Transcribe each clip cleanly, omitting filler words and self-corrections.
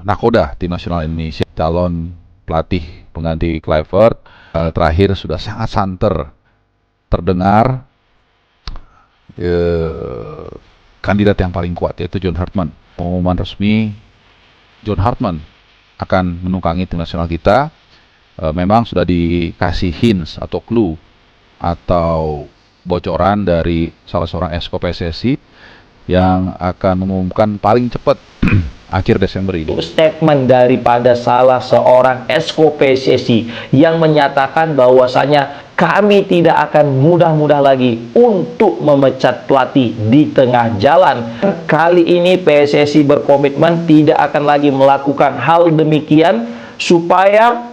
nakoda tim nasional Indonesia, calon pelatih pengganti Kluivert. Terakhir sudah sangat santer terdengar kandidat yang paling kuat yaitu John Hartman. Pengumuman resmi John Hartman akan menunggangi tim nasional kita. Memang sudah dikasih hints atau clue atau bocoran dari salah seorang esko PSSI yang akan mengumumkan paling cepat akhir Desember ini. Statement daripada salah seorang esko PSSI yang menyatakan bahwasanya kami tidak akan mudah-mudah lagi untuk memecat pelatih di tengah jalan. Kali ini PSSI berkomitmen tidak akan lagi melakukan hal demikian supaya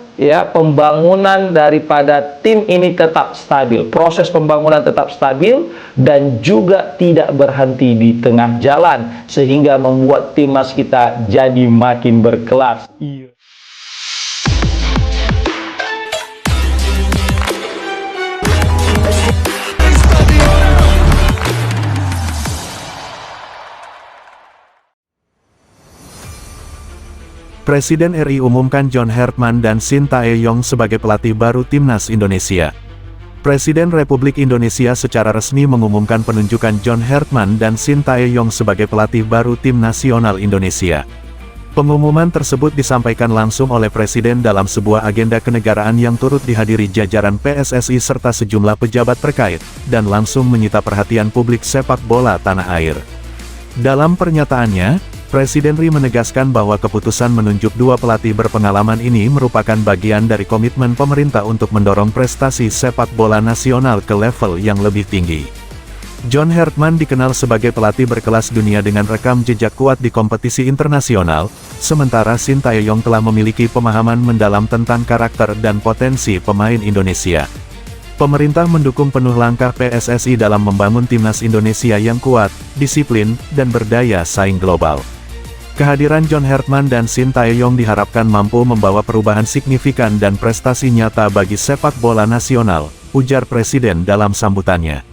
pembangunan daripada tim ini tetap stabil, proses pembangunan tetap stabil dan juga tidak berhenti di tengah jalan sehingga membuat timnas kita jadi makin berkelas. Presiden RI umumkan John Hartman dan Shin Tae-yong sebagai pelatih baru Timnas Indonesia. Presiden Republik Indonesia secara resmi mengumumkan penunjukan John Hartman dan Shin Tae-yong sebagai pelatih baru Tim Nasional Indonesia. Pengumuman tersebut disampaikan langsung oleh Presiden dalam sebuah agenda kenegaraan yang turut dihadiri jajaran PSSI serta sejumlah pejabat terkait, dan langsung menyita perhatian publik sepak bola tanah air. Dalam pernyataannya, Presiden RI menegaskan bahwa keputusan menunjuk dua pelatih berpengalaman ini merupakan bagian dari komitmen pemerintah untuk mendorong prestasi sepak bola nasional ke level yang lebih tinggi. John Hartman dikenal sebagai pelatih berkelas dunia dengan rekam jejak kuat di kompetisi internasional, sementara Shin Tae-yong telah memiliki pemahaman mendalam tentang karakter dan potensi pemain Indonesia. Pemerintah mendukung penuh langkah PSSI dalam membangun timnas Indonesia yang kuat, disiplin, dan berdaya saing global. Kehadiran John Hartman dan Shin Tae-yong diharapkan mampu membawa perubahan signifikan dan prestasi nyata bagi sepak bola nasional, ujar Presiden dalam sambutannya.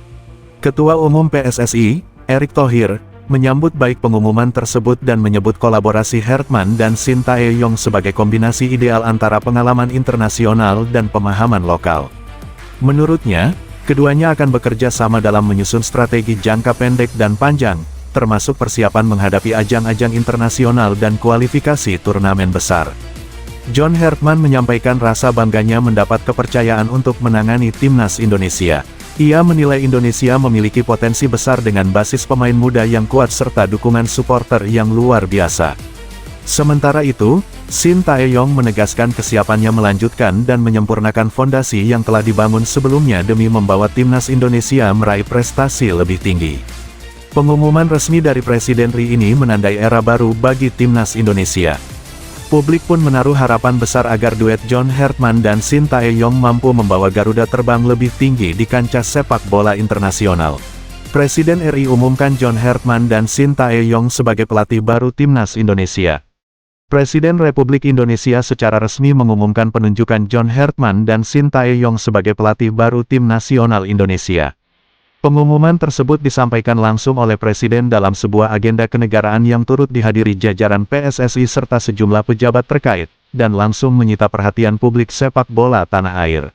Ketua Umum PSSI, Erick Thohir, menyambut baik pengumuman tersebut dan menyebut kolaborasi Hartman dan Shin Tae-yong sebagai kombinasi ideal antara pengalaman internasional dan pemahaman lokal. Menurutnya, keduanya akan bekerja sama dalam menyusun strategi jangka pendek dan panjang, termasuk persiapan menghadapi ajang-ajang internasional dan kualifikasi turnamen besar. John Hartman menyampaikan rasa bangganya mendapat kepercayaan untuk menangani timnas Indonesia. Ia menilai Indonesia memiliki potensi besar dengan basis pemain muda yang kuat serta dukungan supporter yang luar biasa. Sementara itu, Shin Tae-yong menegaskan kesiapannya melanjutkan dan menyempurnakan fondasi yang telah dibangun sebelumnya demi membawa timnas Indonesia meraih prestasi lebih tinggi. Pengumuman resmi dari Presiden RI ini menandai era baru bagi timnas Indonesia. Publik pun menaruh harapan besar agar duet John Hartman dan Shin Tae-yong mampu membawa Garuda terbang lebih tinggi di kancah sepak bola internasional. Presiden RI umumkan John Hartman dan Shin Tae-yong sebagai pelatih baru timnas Indonesia. Presiden Republik Indonesia secara resmi mengumumkan penunjukan John Hartman dan Shin Tae-yong sebagai pelatih baru Tim Nasional Indonesia. Pengumuman tersebut disampaikan langsung oleh Presiden dalam sebuah agenda kenegaraan yang turut dihadiri jajaran PSSI serta sejumlah pejabat terkait, dan langsung menyita perhatian publik sepak bola tanah air.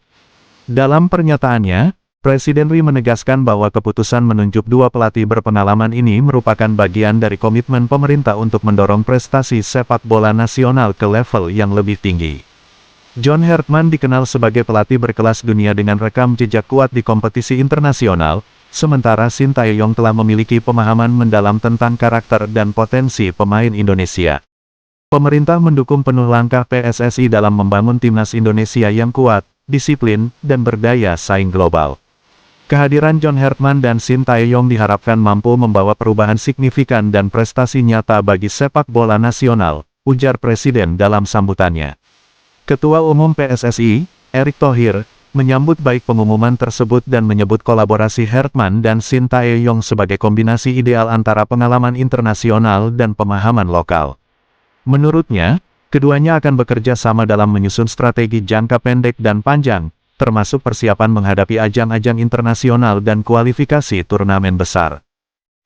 Dalam pernyataannya, Presiden RI menegaskan bahwa keputusan menunjuk dua pelatih berpengalaman ini merupakan bagian dari komitmen pemerintah untuk mendorong prestasi sepak bola nasional ke level yang lebih tinggi. John Hartman dikenal sebagai pelatih berkelas dunia dengan rekam jejak kuat di kompetisi internasional, sementara Shin Tae-yong telah memiliki pemahaman mendalam tentang karakter dan potensi pemain Indonesia. Pemerintah mendukung penuh langkah PSSI dalam membangun timnas Indonesia yang kuat, disiplin, dan berdaya saing global. Kehadiran John Hartman dan Shin Tae-yong diharapkan mampu membawa perubahan signifikan dan prestasi nyata bagi sepak bola nasional, ujar Presiden dalam sambutannya. Ketua Umum PSSI, Erick Thohir, menyambut baik pengumuman tersebut dan menyebut kolaborasi Hartman dan Shin Tae-yong sebagai kombinasi ideal antara pengalaman internasional dan pemahaman lokal. Menurutnya, keduanya akan bekerja sama dalam menyusun strategi jangka pendek dan panjang, termasuk persiapan menghadapi ajang-ajang internasional dan kualifikasi turnamen besar.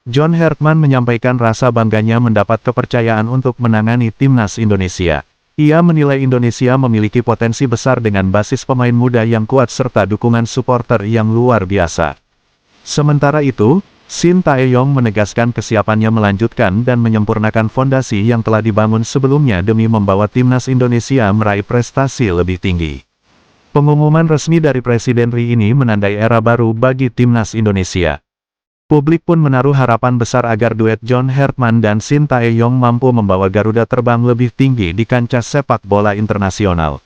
John Hartman menyampaikan rasa bangganya mendapat kepercayaan untuk menangani timnas Indonesia. Ia menilai Indonesia memiliki potensi besar dengan basis pemain muda yang kuat serta dukungan supporter yang luar biasa. Sementara itu, Shin Tae-yong menegaskan kesiapannya melanjutkan dan menyempurnakan fondasi yang telah dibangun sebelumnya demi membawa timnas Indonesia meraih prestasi lebih tinggi. Pengumuman resmi dari Presiden Ri ini menandai era baru bagi timnas Indonesia. Publik pun menaruh harapan besar agar duet John Hartman dan Shin Tae-yong mampu membawa Garuda terbang lebih tinggi di kancah sepak bola internasional.